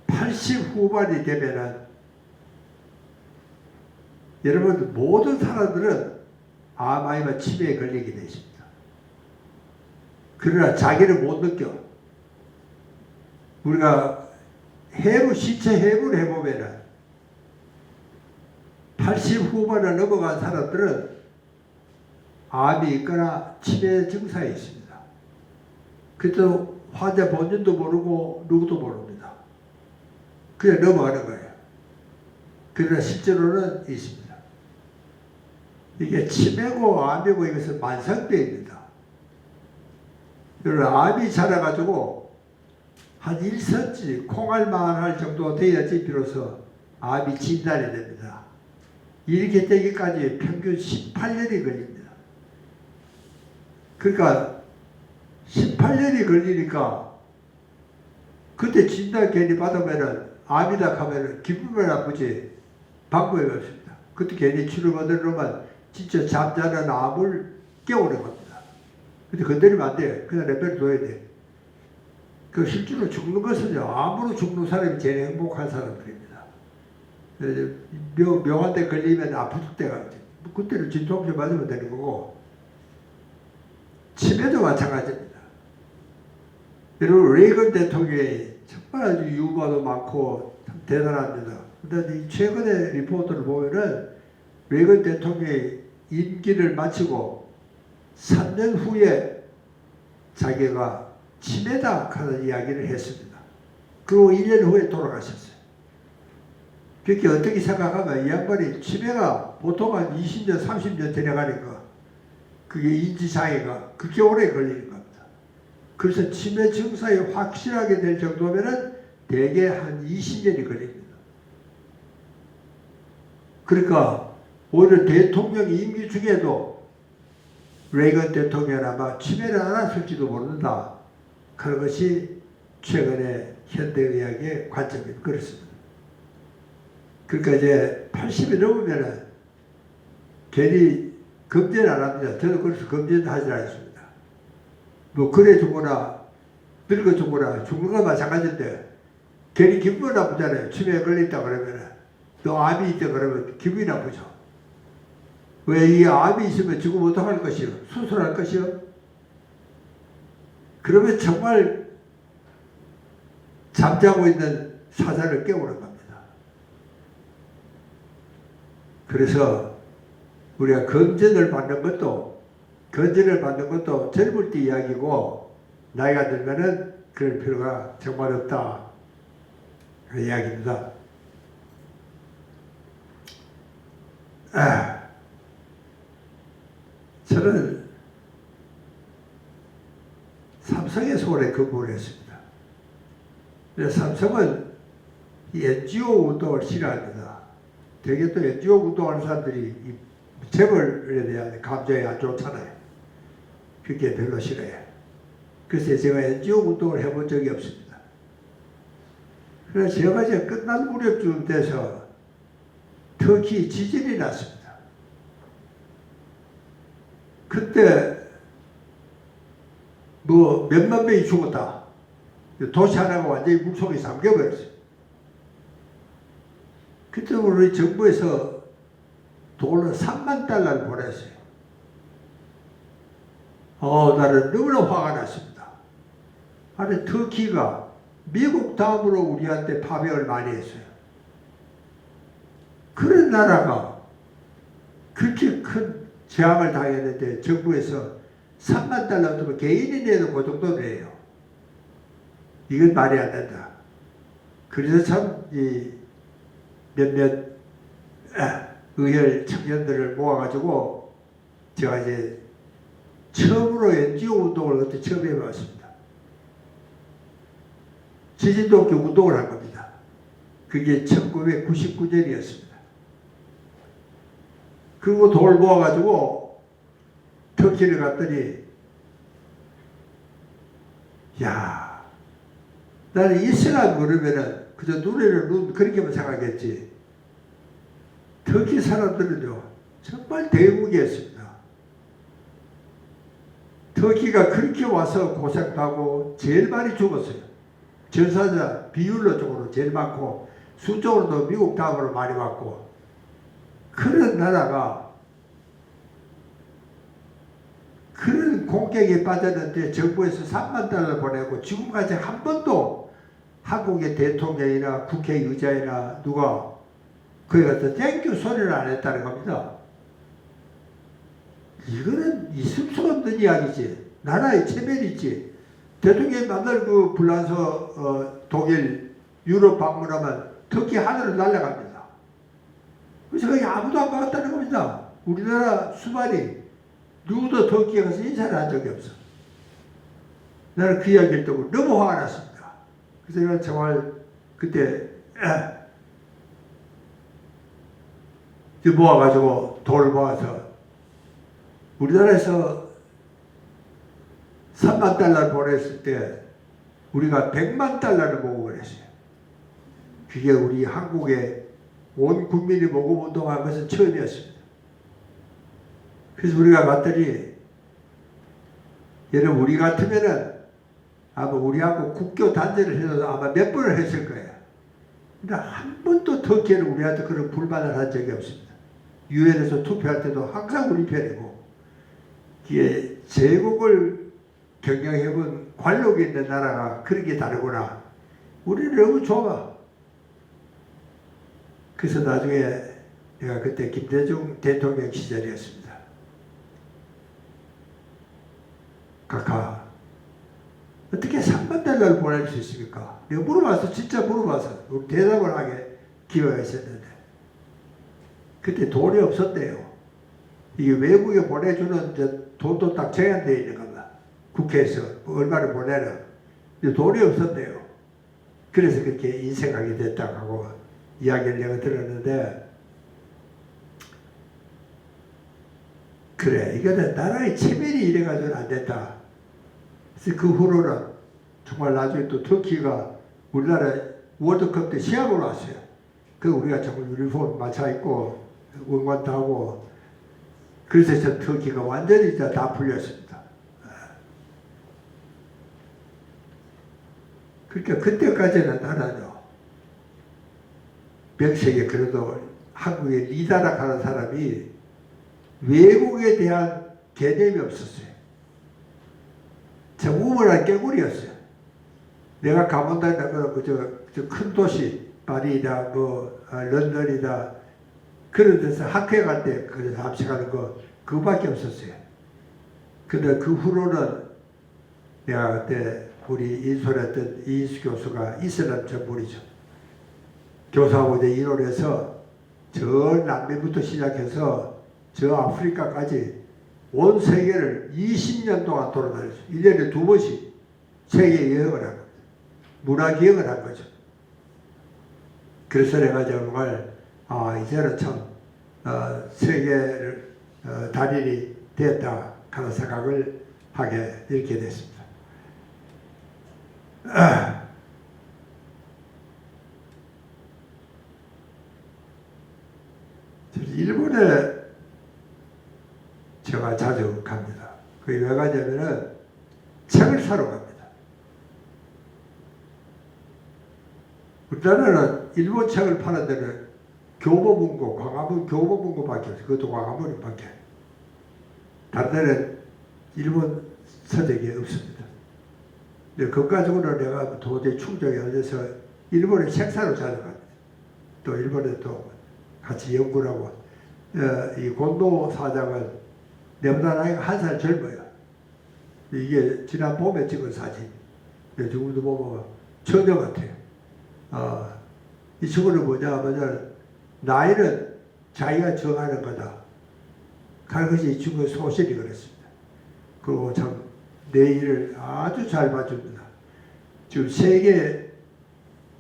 80 후반이 되면은 여러분 모든 사람들은 암 아니면 치매에 걸리게 되십니다. 그러나 자기를 못 느껴. 우리가 신체 해부를 해보면은 80 후반을 넘어간 사람들은 암이 있거나 치매 증상이 있습니다. 그래도 환자 본인도 모르고 누구도 모릅니다. 그냥 넘어가는 거예요. 그러나 실제로는 있습니다. 이게 치매고 암이고 이것은 만성병입니다. 여러분 암이 자라가지고 한 1cm 콩알만 할 정도 돼야지 비로소 암이 진단이 됩니다. 이렇게 되기까지 평균 18년이 걸립니다. 그러니까 18년이 걸리니까 그때 진단 괜히 받으면은 암이다 하면은 기분만 아프지 방법이 없습니다. 그때 괜히 치료받는 놈만 진짜 잠자는 암을 깨우는 겁니다. 근데 건드리면 안 돼. 그냥 내버려둬야 돼. 그 실제로 죽는 것은요, 암으로 죽는 사람이 제일 행복한 사람들입니다. 묘한 데 걸리면 아플 때가 있지. 그때는 진통제 맞으면 되는 거고, 치매도 마찬가지입니다. 여러분, 레이건 대통령이 정말 아주 유머도 많고 참 대단합니다. 그런데 최근에 리포트를 보면은 레이건 대통령이 임기를 마치고 3년 후에 자기가 치매다 하는 이야기를 했습니다. 그리고 1년 후에 돌아가셨어요. 그렇게 어떻게 생각하면 이 양반이 치매가 보통 한 20년, 30년 데려가니까 그게 인지장애가 그렇게 오래 걸리는 겁니다. 그래서 치매 증상이 확실하게 될 정도면은 대개 한 20년이 걸립니다. 그러니까 오히려 대통령 임기 중에도 레이건 대통령이 아마 치매를 앓았을지도 모른다 하는 것이 최근의 현대의학의 관점입니다. 그렇습니다. 그러니까 이제 80이 넘으면은 괜히 검진을 안 합니다. 저도 그래서 검진을 하지 않습니다. 뭐 그래 죽거나 늙어 죽거나 죽는 건 마찬가지인데 괜히 기분 나쁘잖아요. 치매에 걸렸다 그러면은 또 암이 있다 그러면 기분이 나쁘죠. 왜 이 암이 있으면 지금 어떡할 것이요? 수술할 것이요? 그러면 정말 잠자고 있는 사자를 깨우는 겁니다. 그래서 우리가 건전을 받는 것도 젊을 때 이야기고 나이가 들면은 그럴 필요가 정말 없다. 그 이야기입니다. 저는 삼성에서 오래 근무를 했습니다. 삼성은 이 NGO 운동을 싫어합니다. 되게 또 NGO 운동하는 사람들이 이 재벌에 대한 감정이 안 좋잖아요. 그게 별로 싫어요. 그래서 제가 NGO 운동을 해본 적이 없습니다. 그래서 제가 이제 끝난 무렵쯤 돼서 터키 지진이 났습니다. 그때 뭐 몇만 명이 죽었다. 도시 하나가 완전히 물속에 잠겨버렸어요. 그때 우리 정부에서 돈을 3만 달러를 보냈어요. 나는 너무나 화가 났습니다. 아니, 터키가 미국 다음으로 우리한테 파병을 많이 했어요. 그런 나라가 그렇게 큰 재앙을 당했는데 정부에서 3만 달러면 개인이 내도 그 정도 돼요. 이건 말이 안 된다. 그래서 참 이 몇몇 의열 청년들을 모아가지고 제가 이제 처음으로 NGO 운동을 그때 처음 해봤습니다. 지진도끼 운동을 한 겁니다. 그게 1999년이었습니다. 그리고 돈을 모아가지고 터키를 갔더니 야, 나는 이슬람 그러면은 그저 눈에는 그렇게만 생각했지. 터키 사람들은요 정말 대국이었습니다. 터키가 그렇게 와서 고생하고 제일 많이 죽었어요. 전사자 비율로적으로 제일 많고 수적으로도 미국 다음으로 많이 왔고, 그런 나라가 그런 공격에 빠졌는데 정부에서 3만 달러 보내고 지금까지 한 번도 한국의 대통령이나 국회의장이나 누가 거기 가서 땡큐 소리를 안 했다는 겁니다. 이거는 있을 수 없는 이야기지. 나라의 체면이지. 대통령이 만날 그 불란서 독일 유럽 방문하면 터키 하늘을 날아갑니다. 그래서 거기 아무도 안 가봤다는 겁니다. 우리나라 수반이 누구도 터키에 가서 인사를 한 적이 없어. 나는 그 이야기를 듣고 너무 화가 났습니다. 그래서 내가 정말 그때 모아가지고 돈을 모아서 우리나라에서 3만 달러를 보냈을 때 우리가 100만 달러를 모으고 그랬어요. 그게 우리 한국의 온 국민이 모금 운동한 것은 처음이었습니다. 그래서 우리가 갔더니 여러분, 우리 같으면은 아마 우리하고 국교 단절을 해도 아마 몇 번을 했을 거예요. 근데 한 번도 터키에는 우리한테 그런 불만을 한 적이 없습니다. 유엔에서 투표할 때도 항상 우리 편이고, 이게 제국을 경영해본 관록이 있는 나라가 그런 게 다르구나. 우리는 너무 좋아. 그래서 나중에 내가 그때 김대중 대통령 시절이었습니다. 카카, 어떻게 3만 달러를 보낼 수 있습니까? 내가 물어봐서, 진짜 물어봐서 대답을 하게 기회가 있었는데, 그때 돈이 없었대요. 이게 외국에 보내주는 돈도 딱 제한되어 있는 겁니다. 국회에서 얼마를 보내라. 돈이 없었대요. 그래서 그렇게 인색하게 됐다고 하고 이야기를 내가 들었는데, 그래, 이거는 나라의 체면이 이래가지고는 안 된다. 그래서 그 후로는 정말 나중에 또 터키가 우리나라 월드컵 때 시합을 왔어요. 그 우리가 정말 유니폼 맞춰 입고 응원도 하고, 그래서 저 터키가 완전히 다 풀렸습니다. 그러니까 그때까지는 나라죠. 명색이 그래도 한국의 리더라 하는 사람이 외국에 대한 개념이 없었어요. 참 우물한 깨구리였어요. 내가 가본다는 그큰 도시 파리다 런던이다 그런 데서 학회 갈 때 그래서 합식하는 거 그거밖에 없었어요. 근데 그 후로는 내가 그때 우리 인솔했던 이인수 교수가 이슬람 전문이죠. 교사하고 이제 이론해서 저 남미부터 시작해서 저 아프리카까지 온 세계를 20년 동안 돌아다녔어요. 1년에 2번씩 세계 여행을 한 겁니다. 문화 기억을 한 거죠. 그래서 내가 정말 이제는 참 세계를 달인이 되었다 하는 생각을 하게 이렇게 됐습니다. 일본에 제가 자주 갑니다. 그게 왜 가냐면은 책을 사러 갑니다. 우리나라는 일본 책을 파는 데는 교보문고, 광화문 교보문고밖에 없어요. 그것도 광화문밖에. 다른 데는 일본 서적이 없습니다. 근데 그것 가지고는 내가 도저히 충족이 안 돼서 일본에 책 사러 자주 갑니다. 또 일본에 또 같이 연구를 하고 이 곤도 사장은 내보다 나이가 1살 젊어요. 이게 지난 봄에 찍은 사진. 지금도 보면 처녀 같아요. 이 친구는 뭐냐면 나이는 자기가 정하는 거다. 하는 것이 이 친구의 소신이 그랬습니다. 그리고 참 내일을 아주 잘 봐줍니다. 지금 세계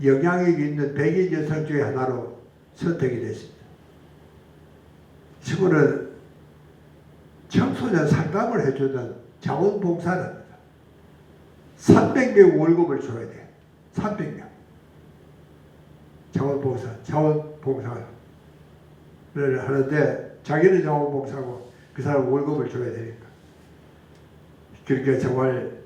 영향력이 있는 백인 여성 중에 하나로 선택이 됐습니다. 친구는 청소년 상담을 해주는 자원봉사자입니다. 300명 월급을 줘야 돼요. 300명. 자원봉사를 하는데 자기는 자원봉사고 그 사람 월급을 줘야 되니까. 그러니까 정말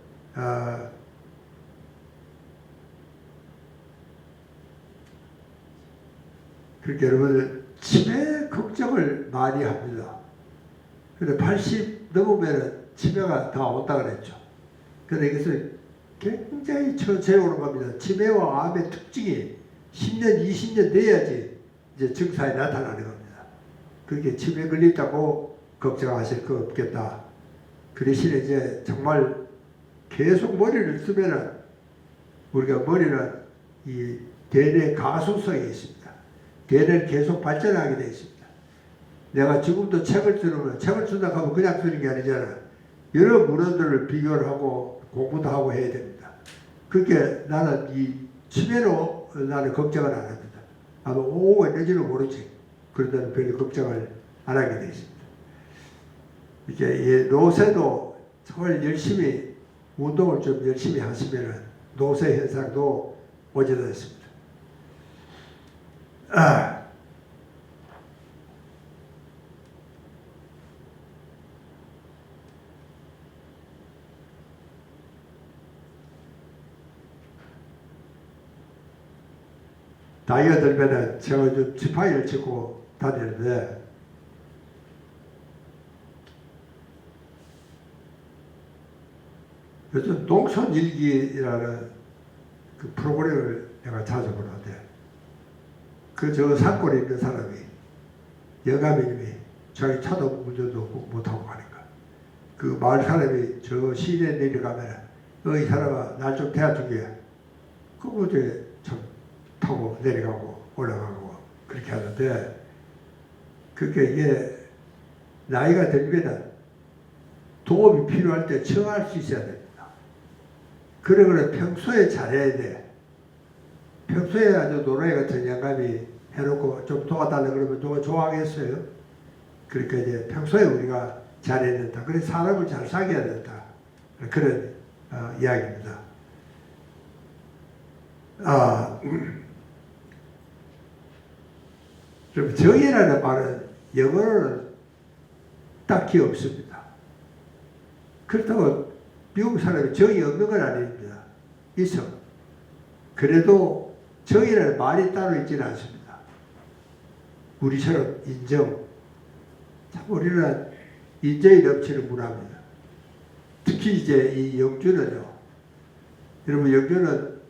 그렇게 여러분들 치매 걱정을 많이 합니다. 근데 80 넘으면 치매가 다 온다 그랬죠. 그런데 이것은 굉장히 천천히 오는 겁니다. 치매와 암의 특징이 10년, 20년 돼야지 이제 증상이 나타나는 겁니다. 그렇게 치매 걸린다고 걱정하실 거 없겠다. 그 대신에 이제 정말 계속 머리를 쓰면은 우리가 머리는 이 대뇌 가소성이 있습니다. 대뇌를 계속 발전하게 되어 있습니다. 내가 지금도 책을 쓰면 책을 쓴다고 하면 그냥 쓰는 게 아니잖아. 여러 문헌들을 비교를 하고 공부도 하고 해야 됩니다. 그렇게 나는 이 치매로 나는 걱정을 안 합니다. 아마 오고 있는지는 모르지. 그러다는 별로 걱정을 안 하게 되어 있습니다. 이렇게 노쇠도 정말 열심히 운동을 좀 열심히 하시면은 노쇠 현상도 오지 않습니다. 나이가 들면은 제가 좀 지팡이를 짚고 다니는데 요즘 농촌일기라는 그 프로그램을 내가 자주 보는데 저 산골에 있는 사람이 영감님이 자기 차도 운전도 못하고 가니까 그 마을 사람이 저 시내에 내려가면 이 사람아 날 좀 대어주게 그거 이제 참 타고 내려가고 올라가고 그렇게 하는데 그게 이게 나이가 들면 도움이 필요할 때 청할 수 있어야 됩니다. 그러거나 평소에 잘해야 돼. 평소에 아주 노래 같은 영감이 해놓고 좀 도와달라 그러면 누가 좋아하겠어요? 그러니까 이제 평소에 우리가 잘해야 된다. 그래서 사람을 잘 사귀어야 된다. 그런 이야기입니다. 그럼 정의라는 말은 영어로는 딱히 없습니다. 그렇다고 미국 사람이 정의 없는 건 아닙니다. 있어. 그래도 정의라는 말이 따로 있지는 않습니다. 우리처럼 인정. 참 우리는 인정이 넘치는 문화입니다. 특히 이제 이 영주는요. 여러분 영주는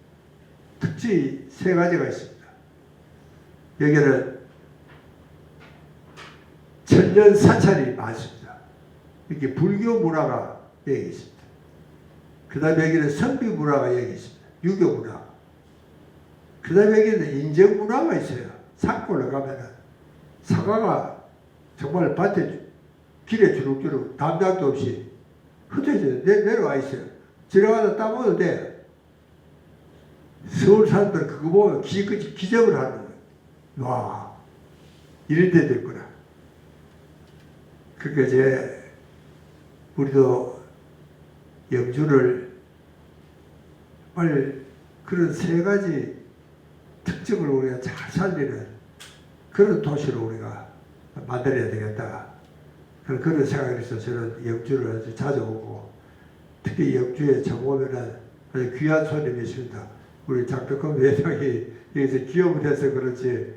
특징이 세 가지가 있습니다. 여기는 천년 사찰이 많습니다. 이렇게 불교 문화가 여기 있습니다. 그 다음에 여기는 선비 문화가 여기 있습니다. 유교 문화. 그 다음에 여기는 인정 문화가 있어요. 산골에 가면은 사과가 정말 밭에 길에 주룩주룩 담장도 없이 흩어져 내려와 있어요. 지나가다 따먹어도 돼. 서울 사람들 그거 보면 기적을 하는 거예요. 와, 이런 데도 있구나. 그러니까 이제 우리도 영주를 정말 그런 세 가지 특징을 우리가 잘 살리는 그런 도시로 우리가 만들어야 되겠다. 그런 생각이 있어서 저는 영주를 아주 자주 오고, 특히 영주에 처음 오면은 아주 귀한 손님이 있습니다. 우리 장덕헌 회장이 여기서 기업을 해서 그렇지,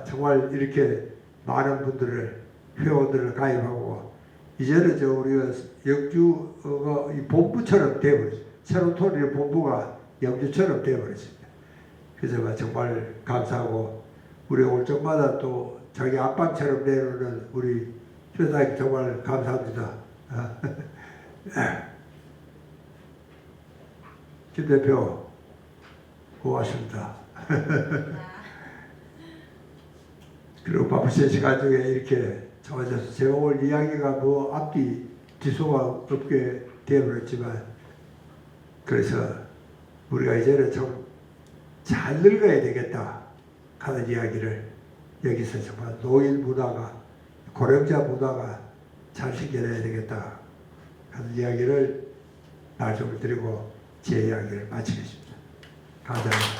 정말 이렇게 많은 분들을, 회원들을 가입하고, 이제는 우리가 영주가 이 본부처럼 되어버렸어요. 세로토니의 본부가 영주처럼 되어버렸습니다. 그래서 정말 감사하고, 우리 올 적마다 또 자기 안방처럼 내놓는 우리 회장님 정말 감사합니다. 김 대표 고맙습니다. 그리고 바쁘신 시간 중에 이렇게 좋아져서 제가 오늘 이야기가 뭐 앞뒤 뒤소가 없게 되어버렸지만, 그래서 우리가 이제는 좀 잘 늙어야 되겠다 하는 이야기를 여기서 정말 노인 문화가, 고령자 문화가 잘 생겨나야 되겠다 하는 이야기를 말씀을 드리고 제 이야기를 마치겠습니다. 감사합니다.